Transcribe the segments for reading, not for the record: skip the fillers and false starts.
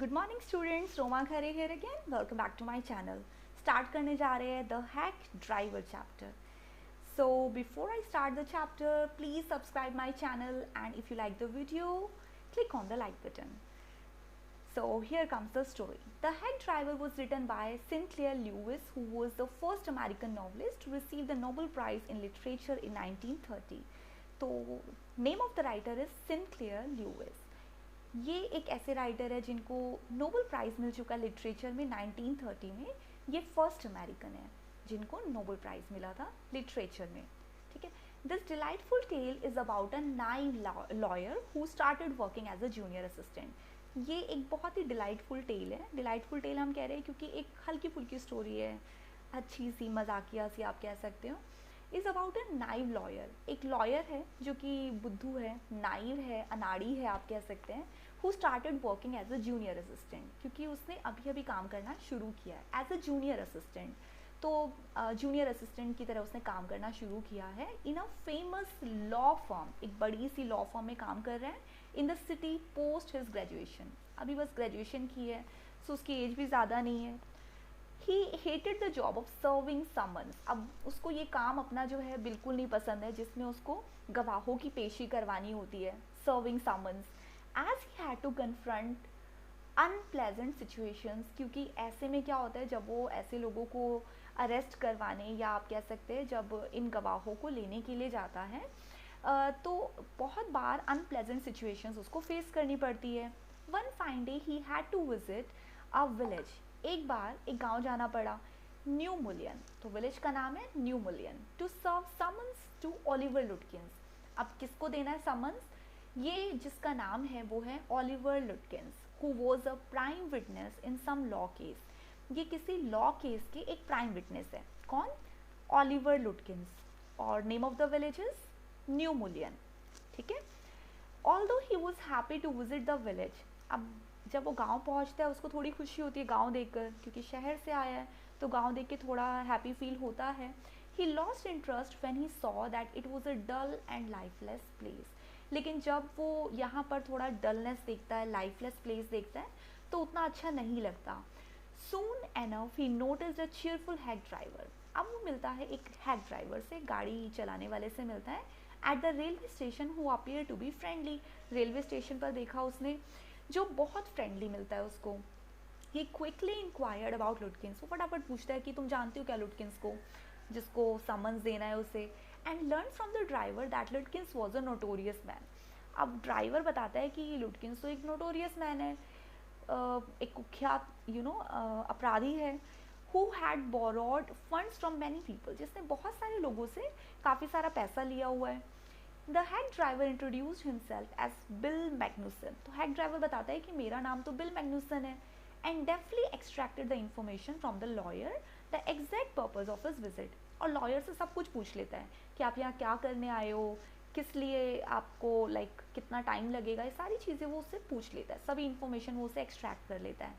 Good morning students, Roma Khare here again. Welcome back to my channel. Start करने जा रहे हैं the hack driver chapter. So before I start the chapter, please subscribe my channel and if you like the video, click on the like button. So here comes the story. The Hack Driver was written by Sinclair Lewis, who was the first American novelist to receive the Nobel Prize in Literature in 1930. तो name of the writer is Sinclair Lewis. ये एक ऐसे writer है जिनको Nobel prize मिल चुका literature में 1930 में। ये फर्स्ट अमेरिकन है जिनको नोबेल प्राइज़ मिला था लिटरेचर में। ठीक है। This delightful tale is about a naive lawyer who started working as a junior assistant. ये एक बहुत ही डिलाइटफुल टेल है। डिलाइटफुल टेल हम कह रहे हैं क्योंकि एक हल्की फुल्की स्टोरी है, अच्छी सी मजाकिया सी आप कह सकते हो। Is about a naive lawyer. एक लॉयर है जो कि बुद्धू है, नाइव है, अनाड़ी है आप कह सकते हैं, who started working as a junior assistant, क्योंकि उसने अभी अभी काम करना शुरू किया है एज अ जूनियर असिस्टेंट। तो जूनियर असिस्टेंट की तरह उसने काम करना शुरू किया है in a famous law firm. एक बड़ी सी लॉ फर्म में काम कर रहे हैं इन the city post his graduation. अभी बस ग्रेजुएशन की है, सो उसकी एज भी ज़्यादा नहीं है। He hated the job of serving summons. अब उसको ये काम अपना जो है बिल्कुल नहीं पसंद है जिसमें उसको गवाहों की पेशी करवानी होती है, serving summons, as he had to confront unpleasant situations. क्योंकि ऐसे में क्या होता है, जब वो ऐसे लोगों को अरेस्ट करवाने या आप कह सकते हैं जब इन गवाहों को लेने के लिए जाता है तो बहुत बार अनप्लेजेंट सिचुएशंस उसको फेस करनी पड़ती है। One fine day he had to visit a village. एक बार एक गांव जाना पड़ा, न्यू मुलियन। तो विलेज का नाम है New Mullion. To serve summons to Oliver Lutkins. अब किसको देना है समन्स? ये जिसका नाम है वो है Oliver Lutkins, who was a prime witness in some law case. ये किसी लॉ केस के एक प्राइम विटनेस है। कौन? Oliver Lutkins. और name of the village is New Mullion. ठीक है। Although he was happy to visit the village. अब जब वो गांव पहुंचता है उसको थोड़ी खुशी होती है गांव देखकर, क्योंकि शहर से आया है तो गांव देख के थोड़ा हैप्पी फील होता है। He lost interest when he saw that it was a dull and lifeless place. लेकिन जब वो यहाँ पर थोड़ा डलनेस देखता है, लाइफलेस प्लेस देखता है, तो उतना अच्छा नहीं लगता। Soon enough he noticed a cheerful hack driver. अब वो मिलता है एक हैक ड्राइवर से, गाड़ी चलाने वाले से मिलता है at the railway station, who appear to be friendly. Railway station पर देखा उसने, जो बहुत फ्रेंडली मिलता है उसको। He quickly inquired about Lutkins. वो फटाफट पूछता है कि तुम जानते हो क्या लुटकिंस को, जिसको समन्स देना है उसे। And learn from the driver that लुटकिंस was a notorious man. अब ड्राइवर बताता है कि लुटकिंस तो एक नोटोरियस मैन है, एक कुख्यात अपराधी है। Who had borrowed funds from many people, जिसने बहुत सारे लोगों से काफ़ी सारा पैसा लिया हुआ है। The hack driver introduced himself as Bill Magnuson. तो हैक ड्राइवर बताता है कि मेरा नाम तो बिल मैग्नुसन है। And deftly extracted the information from the lawyer the exact purpose of his visit. और लॉयर से सब कुछ पूछ लेता है कि आप यहाँ क्या करने आए हो, किस लिए आपको कितना टाइम लगेगा, ये सारी चीज़ें वो उससे पूछ लेता है, सभी इन्फॉर्मेशन वो उससे एक्सट्रैक्ट कर लेता है।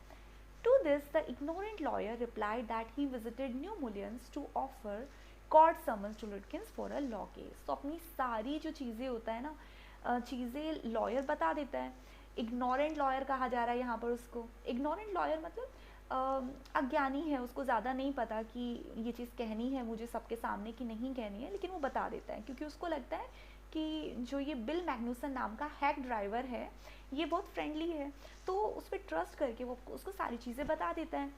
To this the ignorant lawyer replied that he visited New Mullions to offer court summons to Lutkins for a law case. तो अपनी सारी जो चीज़ें होता है ना, चीज़ें लॉयर बता देता है। इग्नोरेंट लॉयर कहा जा रहा है यहाँ पर उसको। इग्नोरेंट लॉयर मतलब अज्ञानी है, उसको ज़्यादा नहीं पता कि ये चीज़ कहनी है मुझे सबके सामने कि नहीं कहनी है, लेकिन वो बता देता है क्योंकि उसको लगता है कि जो ये बिल मैग्नुसन नाम का हैक ड्राइवर है ये बहुत फ्रेंडली है, तो उस पर ट्रस्ट करके वो उसको सारी चीज़ें बता देता है।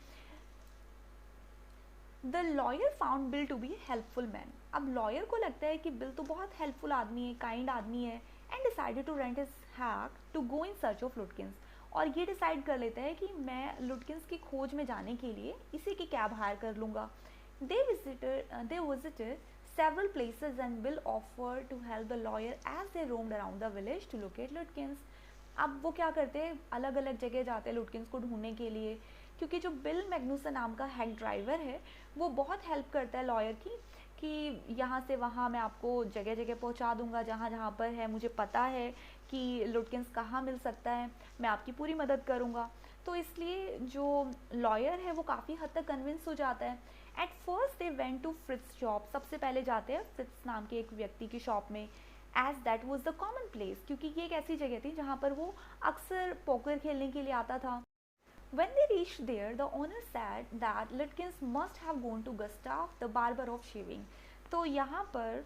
The lawyer found Bill to be helpful man. अब लॉयर को लगता है कि बिल तो बहुत हेल्पफुल आदमी है, काइंड आदमी है, and decided to rent his hack to go in search of Lutkins. और ये डिसाइड कर लेता है कि मैं लुटकिंस की खोज में जाने के लिए इसी की कैब हायर कर लूँगा। They visited several places and Bill offered to help the lawyer as they roamed around the village to locate Lutkins. अब वो क्या करते हैं, अलग अलग जगह जाते हैं लुटकिंस को ढूंढने के लिए, क्योंकि जो बिल मैग्नुसन नाम का हैक ड्राइवर है वो बहुत हेल्प करता है लॉयर की कि यहाँ से वहाँ मैं आपको जगह जगह पहुँचा दूँगा, जहाँ जहाँ पर है मुझे पता है कि लुटकिंस कहाँ मिल सकता है, मैं आपकी पूरी मदद करूँगा। तो इसलिए जो लॉयर है वो काफ़ी हद तक कन्विंस हो जाता है। At first they went to Fritz's shop. सबसे पहले जाते हैं फ्रिट्स नाम के एक व्यक्ति की शॉप में, as that was the common place, क्योंकि ये एक ऐसी जगह थी जहाँ पर वो अक्सर पोकर खेलने के लिए आता था। When they reached there, the owner said that Litkins must have gone to Gustav, the barber of shaving. तो यहाँ पर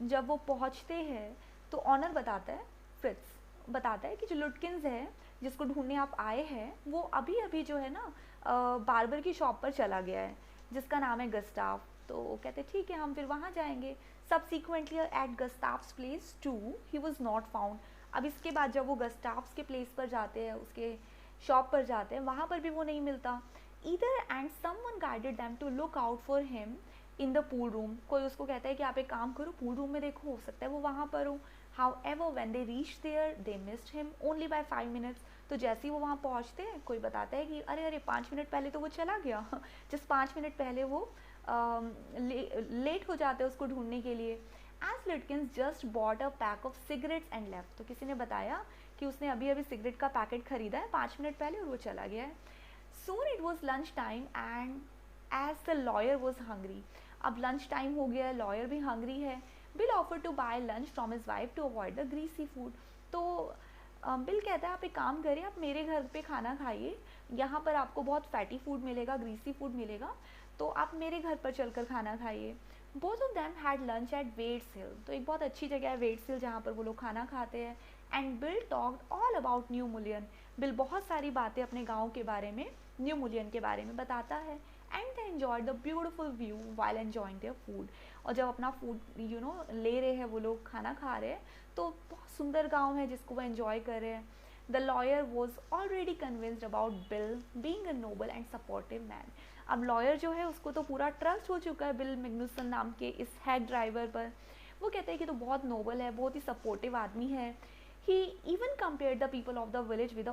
जब वो पहुँचते हैं तो ऑनर बताता है, फ्रिट्स बताता है कि जो लुटकिंस है जिसको ढूंढने आप आए हैं वो अभी अभी जो है ना बार्बर की शॉप पर चला गया है जिसका नाम है गस्टाव। तो कहते ठीक है हम फिर वहाँ जाएंगे। Subsequently at Gustav's place too he was not found. अब इसके बाद जब वो गस्टाव्स के प्लेस पर जाते हैं, उसके शॉप पर जाते हैं, वहाँ पर भी वो नहीं मिलता। Either and someone guided them to look out for him in the pool room. कोई उसको कहता है कि आप एक काम करो पूल रूम में देखो, हो सकता है वो वहाँ पर हो। However, when they reached there, they missed him only by 5 minutes. तो जैसे ही वो वहाँ पहुँचते हैं कोई बताता है कि अरे अरे 5 मिनट पहले तो वो चला गया जिस 5 मिनट पहले वो लेट हो जाते हैं उसको ढूंढने के लिए। As Litkins just bought a pack of cigarettes and left. तो किसी ने बताया कि उसने अभी अभी सिगरेट का पैकेट खरीदा है 5 मिनट पहले और वो चला गया है। Soon it was lunch time and as the lawyer was hungry. अब लंच टाइम हो गया है, लॉयर भी हंग्री है। Bill offer to buy lunch from his wife to avoid the greasy food. तो बिल कहता है आप एक काम करिए, आप मेरे घर पे खाना खाइए, यहाँ पर आपको बहुत फैटी फूड मिलेगा, ग्रीसी फूड मिलेगा, तो आप मेरे घर पर चलकर खाना खाइए। Both of them had lunch at Wetts Hill. तो एक बहुत अच्छी जगह है वेट्स हिल जहाँ पर वो लोग खाना खाते हैं। And bill talked all about new मुलियन। Bill बहुत सारी बातें अपने गाँव के बारे में, न्यू मुलियन के बारे में बताता है। And they enjoy the beautiful view while enjoying their food. और जब अपना फूड ले रहे हैं वो लोग, खाना खा रहे हैं, तो बहुत सुंदर गांव है जिसको वो एंजॉय कर रहे हैं। The lawyer was already convinced about bill being a noble and supportive man. अब लॉयर जो है उसको तो पूरा ट्रस्ट हो चुका है बिल मैग्नुसन नाम के इस हैक ड्राइवर पर। वो कहते हैं कि तो बहुत नोबल है, बहुत ही सपोर्टिव आदमी है। He even compare the people of the village with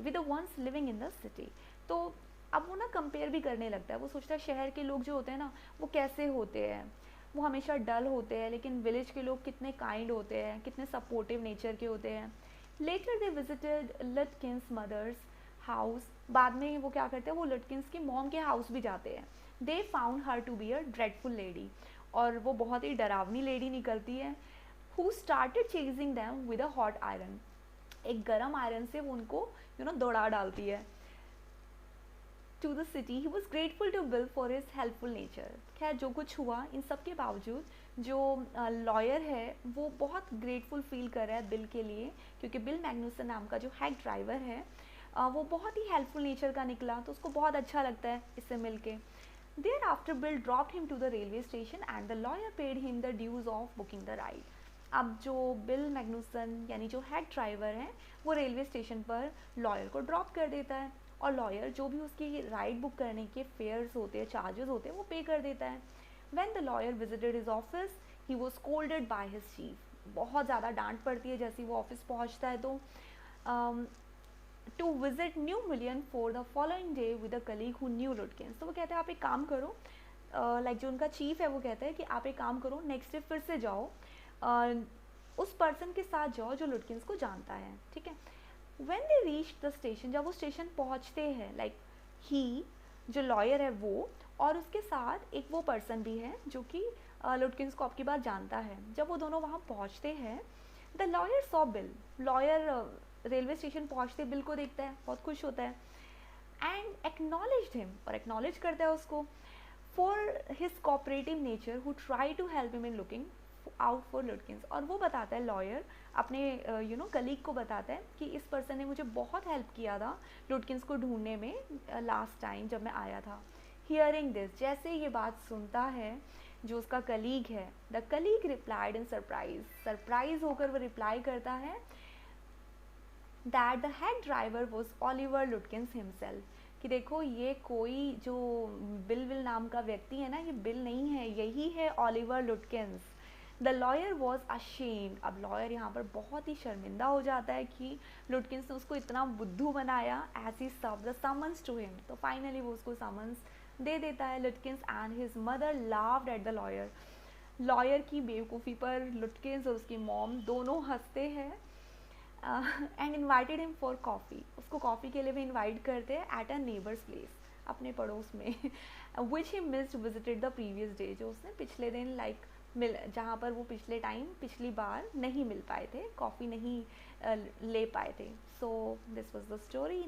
the ones living in the city. तो अब वो ना कंपेयर भी करने लगता है। वो सोचता है शहर के लोग जो होते हैं ना वो कैसे होते हैं, वो हमेशा डल होते हैं, लेकिन विलेज के लोग कितने काइंड होते हैं, कितने सपोर्टिव नेचर के होते हैं। Later they visited Lutkins mother's house. बाद में वो क्या करते हैं, वो लिटकिंस की मॉम के हाउस भी जाते हैं। They found her to be a dreadful lady. और वो बहुत ही डरावनी लेडी निकलती है। Who started chasing them with a hot iron. एक गर्म आयरन से वो उनको दौड़ा डालती है। To the city he was grateful to Bill for his helpful nature. खैर जो कुछ हुआ इन सब के बावजूद जो लॉयर है वो बहुत ग्रेटफुल फील कर रहा है बिल के लिए, क्योंकि बिल मैग्नुसन नाम का जो हैक ड्राइवर है वो बहुत ही हेल्पफुल नेचर का निकला, तो उसको बहुत अच्छा लगता है इससे मिल के। Thereafter Bill dropped him to the railway station and the lawyer paid him the dues of booking the ride. अब जो बिल मैग्नुसन यानी जो हैक ड्राइवर है वो रेलवे स्टेशन पर लॉयर को ड्रॉप कर देता है और लॉयर जो भी उसकी राइड बुक करने के फेयर्स होते हैं, चार्जेस होते हैं, वो पे कर देता है। When the lawyer visited his office he was scolded by his chief. बहुत ज़्यादा डांट पड़ती है जैसे ही वो ऑफिस पहुंचता है। तो to visit New Mullion for the following day with a colleague who knew Lutkins. तो वो कहते हैं आप एक काम करो, लाइक जो उनका चीफ है वो कहता है कि आप एक काम करो, नेक्स्ट डे फिर से जाओ, उस पर्सन के साथ जाओ जो लिटकिंस को जानता है, ठीक है। When they reached the station, जब वो स्टेशन पहुँचते हैं, लाइक ही जो लॉयर है वो और उसके साथ एक वो पर्सन भी है जो कि लिटकिंस को आपकी बात जानता है। जब वो दोनों वहाँ पहुँचते हैं, the lawyer saw Bill. Lawyer railway station पहुँचते बिल को देखता है, बहुत खुश होता है। एंड एक्नॉलेज्ड हिम, और एक्नॉलेज करता है उसको for his cooperative nature who try to help him in looking out for Lutkins. और वो बताता है लॉयर अपने कलीग को बताता है कि इस पर्सन ने मुझे बहुत हेल्प किया था लिटकिंस को ढूंढने में लास्ट टाइम जब मैं आया था। हियरिंग दिस, जैसे ये बात सुनता है जो उसका कलीग है, the colleague replied in surprise होकर वो रिप्लाई करता है that the head driver was Oliver Lutkins himself. कि देखो ये कोई जो बिल नाम का व्यक्ति है ना, ये बिल नहीं है, यही है Oliver Litkins. The lawyer was ashamed. अब लॉयर यहाँ पर बहुत ही शर्मिंदा हो जाता है कि लिटकिंस ने उसको इतना बुद्धू बनाया। As he serve the summons to him, तो फाइनली वो उसको समन्स दे देता है। Litkins and his mother laughed at the lawyer. Lawyer की बेवकूफ़ी पर लिटकिंस और उसकी मॉम दोनों हंसते हैं। And invited him for coffee. उसको कॉफ़ी के लिए भी इन्वाइट करते हैं एट अ नेबर्स प्लेस, अपने पड़ोस में, which he missed visited the previous day. जो उसने पिछले दिन जहाँ पर वो पिछली बार नहीं मिल पाए थे, कॉफ़ी नहीं ले पाए थे। So this was the story.